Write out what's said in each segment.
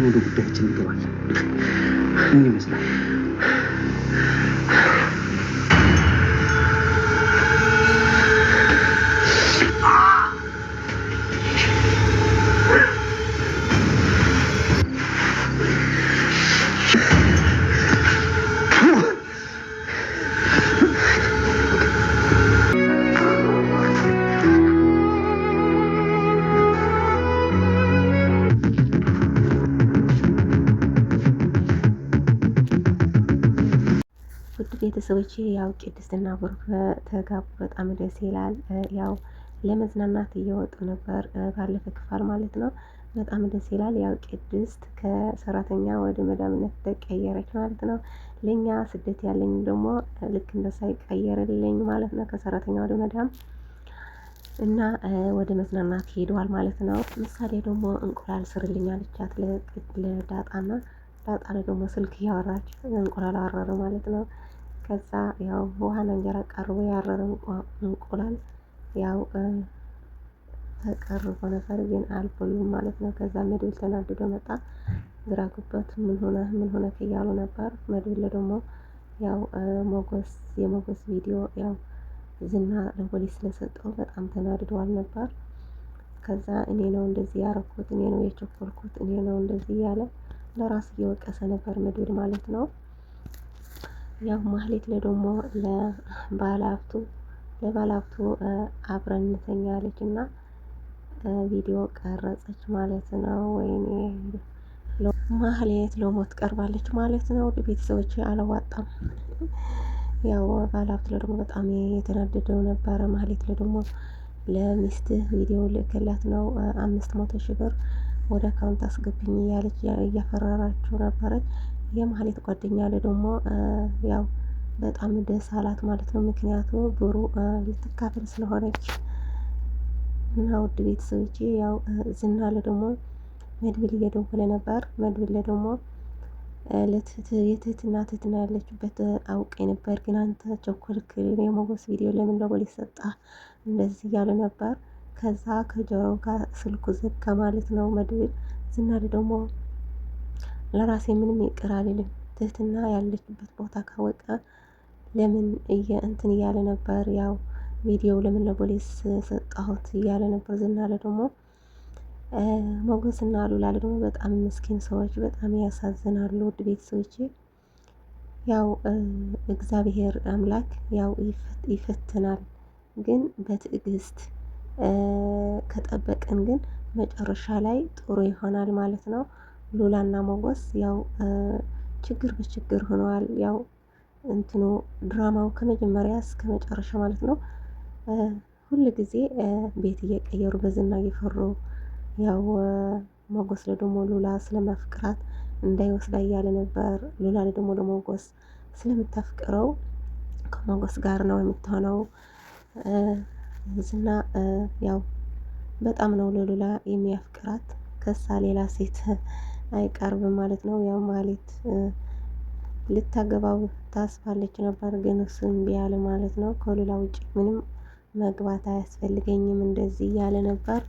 ወደ ጉዳያችን እንገባለን። ምን ይመስላል? ውድ ቤተሰቦች ያው ቅድስትና ብሩክ ተጋቡ፣ በጣም ደስ ይላል። ያው ለመዝናናት እየወጡ ነበር ባለፈ ክፍል ማለት ነው። በጣም ደስ ይላል። ያው ቅድስት ከሰራተኛ ወደ መዳምነት ተቀየረች ማለት ነው። ለኛ ስደት ያለኝ ደግሞ ልክ እንደሳ ይቀየርልኝ ማለት ነው። ከሰራተኛ ወደ መዳም እና ወደ መዝናናት ሄደዋል ማለት ነው። ምሳሌ ደግሞ እንቁላል ስርልኝ አለቻት ለዳጣና ዳጣ ደግሞ ስልክ እያወራች እንቁላል አረረ ማለት ነው። ከዛ ያው ውሃና እንጀራ ቀርቦ ያረረ እንቁላል ያው ተቀርቦ ነበር ግን አልበሉም ማለት ነው። ከዛ መድብል ተናድዶ መጣ። ግራ ገባት። ምን ሆነ እያሉ ነበር። መድብል ደግሞ ያው የሞገስ ቪዲዮ ያው ዝና ለፖሊስ ስለሰጠው በጣም ተናድዷል ነበር። ከዛ እኔ ነው እንደዚህ ያረኩት፣ እኔ ነው የቸኮልኩት፣ እኔ ነው እንደዚህ እያለ ለራስ እየወቀሰ ነበር መድብል ማለት ነው። ያው ማህሌት ደግሞ ለባለሀብቱ አብረን እንተኛ አለች እና ቪዲዮ ቀረጸች ማለት ነው። ወይኔ ማህሌት ለሞት ቀርባለች ማለት ነው። ወደ ቤተሰቦች አላዋጣም። ያው ባለሀብት ደግሞ በጣም የተናደደው ነበረ። ማህሌት ደግሞ ለሚስትህ ቪዲዮ ልክላት ነው 500,000 ብር ወደ አካውንት አስገብኝ እያለች እያፈራራችሁ ነበረች። የማህሌት ጓደኛ ደግሞ ያው በጣም ደስ አላት ማለት ነው። ምክንያቱ ብሩ ልትካፈል ስለሆነች እና ውድ ቤተሰቦቼ ያው ዝና ደግሞ መድብል እየደወለ ነበር። መድብል ደግሞ የትህትና ያለችበት አውቄ ነበር፣ ግን አንተ ቸኮልክ፣ የሞገስ ቪዲዮ ለምን ለፖሊስ ሰጣ እንደዚህ እያለ ነበር። ከዛ ከጆሮው ጋር ስልኩ ዘጋ ማለት ነው መድብል። ዝና ደግሞ ለራሴ ምንም ይቅር አልልም፣ ትህትና ያለችበት ቦታ ካወቀ ለምን እንትን እያለ ነበር። ያው ቪዲዮ ለምን ለፖሊስ ሰጣሁት እያለ ነበር። ዝና ደግሞ ሞገስና ሉላ ደግሞ በጣም ምስኪን ሰዎች፣ በጣም ያሳዝናሉ። ውድ ቤተሰቦቼ ያው እግዚአብሔር አምላክ ያው ይፈትናል፣ ግን በትዕግስት ከጠበቅን ግን መጨረሻ ላይ ጥሩ ይሆናል ማለት ነው። ሉላና ሞገስ ያው ችግር በችግር ሆነዋል። ያው እንትኑ ድራማው ከመጀመሪያ እስከ መጨረሻ ማለት ነው ሁል ጊዜ ቤት እየቀየሩ በዝና እየፈሩ ያው ሞገስ ደግሞ ሉላ ስለማፍቅራት እንዳይወስዳ እያለ ነበር። ሉላ ደግሞ ለሞገስ ስለምታፍቅረው ከሞገስ ጋር ነው የምትሆነው። ዝና ያው በጣም ነው ለሉላ የሚያፍቅራት፣ ከሳ ሌላ ሴት አይቀርብም ማለት ነው። ያው ማለት ልታገባው ታስባለች ነበር፣ ግን እሱ እምቢ አለ ማለት ነው። ከሉላ ውጭ ምንም መግባት አያስፈልገኝም እንደዚህ እያለ ነበር።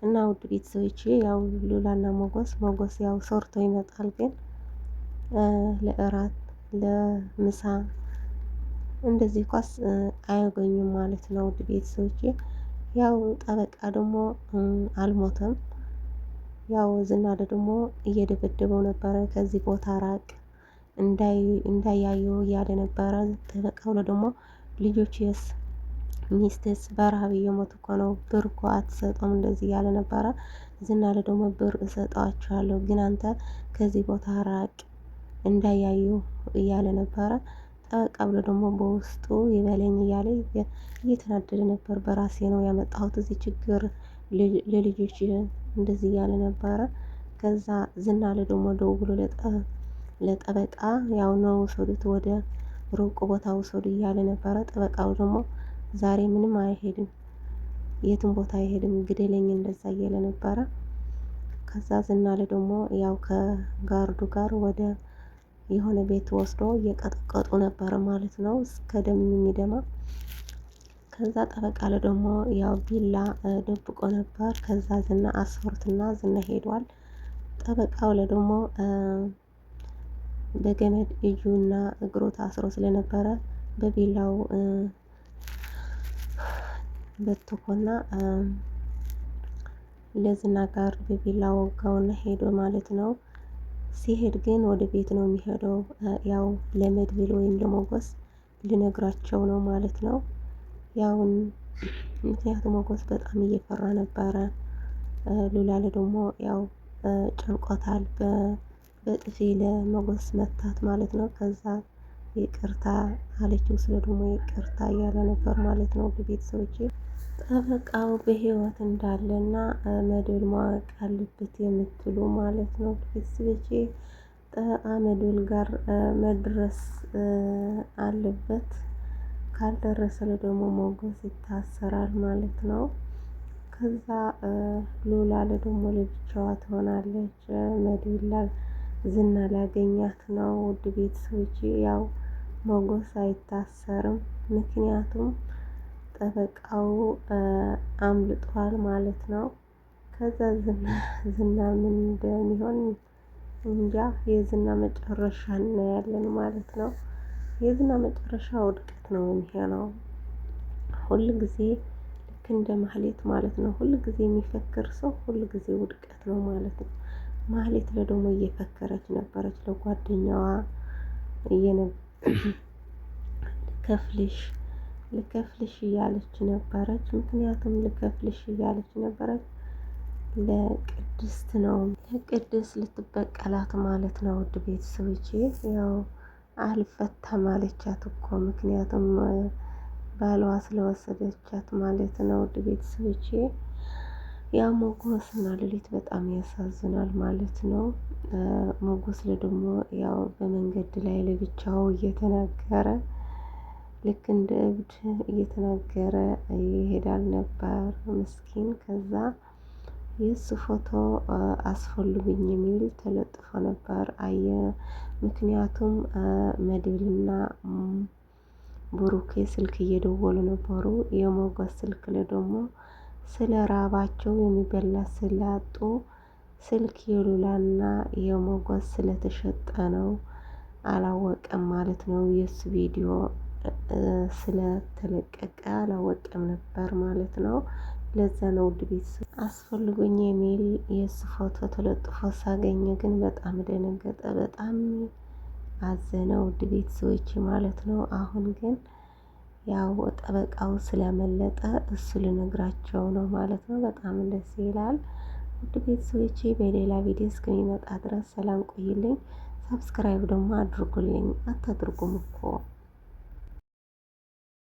እና ውድ ቤተሰቦቼ ያው ሉላና ሞገስ ያው ሰርቶ ይመጣል፣ ግን ለእራት ለምሳ እንደዚህ ኳስ አያገኙም ማለት ነው። ውድ ቤተሰቦቼ ያው ጠበቃ ደግሞ አልሞተም። ያው ዝና ደግሞ እየደበደበው ነበረ። ከዚህ ቦታ ራቅ እንዳያዩ እያለ ነበረ። ጠበቃው ደግሞ ልጆችስ ሚስትስ በረሃብ እየሞቱ እኮ ነው፣ ብር እኮ አትሰጠውም እንደዚህ እያለ ነበረ። ዝና ደግሞ ብር እሰጠዋቸዋለሁ፣ ግን አንተ ከዚህ ቦታ ራቅ እንዳያዩ እያለ ነበረ። ጠበቃ ብሎ ደግሞ በውስጡ ይበለኝ እያለ እየተናደደ ነበር። በራሴ ነው ያመጣሁት እዚህ ችግር ለልጆች እንደዚህ እያለ ነበረ። ከዛ ዝና ደግሞ ደውሎ ለጠበቃ ያው ነው ውሰዱት፣ ወደ ሩቅ ቦታ ውሰዱ እያለ ነበረ። ጠበቃው ደግሞ ዛሬ ምንም አይሄድም፣ የትም ቦታ አይሄድም፣ ግደለኝ እንደዛ እያለ ነበረ። ከዛ ዝና ደግሞ ያው ከጋርዱ ጋር ወደ የሆነ ቤት ወስዶ እየቀጠቀጡ ነበረ ማለት ነው፣ እስከ ደም የሚደማ። ከዛ ጠበቃ ደግሞ ያው ቢላ ደብቆ ነበር። ከዛ ዝና አስፈሩትና ዝና ሄዷል። ጠበቃው ደግሞ በገመድ እጁና እግሩ ታስሮ ስለነበረ በቢላው በትኮና ለዝና ጋር በቢላ ወጋውና ሄዶ ማለት ነው። ሲሄድ ግን ወደ ቤት ነው የሚሄደው። ያው ለመድብል ወይም ለሞገስ ሊነግራቸው ነው ማለት ነው። ያውን ምክንያቱም ሞገስ በጣም እየፈራ ነበረ። ሉላለ ደግሞ ያው ጨንቆታል። በጥፊ ለሞገስ መታት ማለት ነው። ከዛ ይቅርታ አለችው። ስለ ደግሞ ይቅርታ እያለ ነበር ማለት ነው። ቤተሰቦቼ ጠበቃው በህይወት እንዳለና መድብል ማወቅ አለበት የምትሉ ማለት ነው። ቤተሰቦቼ አመዱል ጋር መድረስ አለበት። ካልደረሰ ደግሞ ሞገስ ይታሰራል ማለት ነው። ከዛ ሉላለ ደግሞ ለብቻዋ ትሆናለች። መድብል ዝና ላገኛት ነው። ውድ ቤተሰቦቼ ያው ሞገስ አይታሰርም፣ ምክንያቱም ጠበቃው አምልጧል ማለት ነው። ከዛ ዝና ምን እንደሚሆን እንጃ። የዝና መጨረሻ እናያለን ማለት ነው። የዝና መጨረሻ ውድቀት ነው የሚሆነው። ሁል ጊዜ ልክ እንደ ማህሌት ማለት ነው። ሁል ጊዜ የሚፈክር ሰው ሁል ጊዜ ውድቀት ነው ማለት ነው። ማህሌት ደግሞ እየፈከረች ነበረች ለጓደኛዋ ልከፍልሽ እያለች ነበረች። ምክንያቱም ልከፍልሽ እያለች ነበረች ለቅድስት ነው። ለቅድስት ልትበቀላት ማለት ነው። ውድ ቤተሰቦቼ ያው አልፈታም አለቻት እኮ ምክንያቱም ባሏ ስለወሰደቻት ማለት ነው። ውድ ቤተሰቦቼ ያ ሞገስና ሉሊት በጣም ያሳዝናል ማለት ነው። ሞገስ ደግሞ ያው በመንገድ ላይ ለብቻው እየተናገረ ልክ እንደ እብድ እየተናገረ ይሄዳል ነበር ምስኪን። ከዛ የእሱ ፎቶ አስፈልጉኝ የሚል ተለጥፎ ነበር አየ። ምክንያቱም መድብልና ብሩኬ ስልክ እየደወሉ ነበሩ። የሞገስ ስልክ ላይ ደግሞ ስለ ራባቸው የሚበላ ስላጡ ስልክ የሉላና የሞገስ ስለተሸጠ ነው። አላወቀም ማለት ነው። የእሱ ቪዲዮ ስለተለቀቀ አላወቀም ነበር ማለት ነው። ለዛ ነው ውድ ቤተሰብ አስፈልጎኝ የሚል የእሱ ፎቶ ተለጥፎ ሳገኘ ግን በጣም ደነገጠ፣ በጣም አዘነ። ውድ ቤተሰቦቼ ማለት ነው። አሁን ግን ያው ጠበቃው ስለመለጠ እሱ ልነግራቸው ነው ማለት ነው። በጣም ደስ ይላል። ውድ ቤተሰቦቼ በሌላ ቪዲዮ እስከሚመጣ ድረስ ሰላም ቆይልኝ። ሰብስክራይብ ደግሞ አድርጉልኝ። አታድርጉም እኮ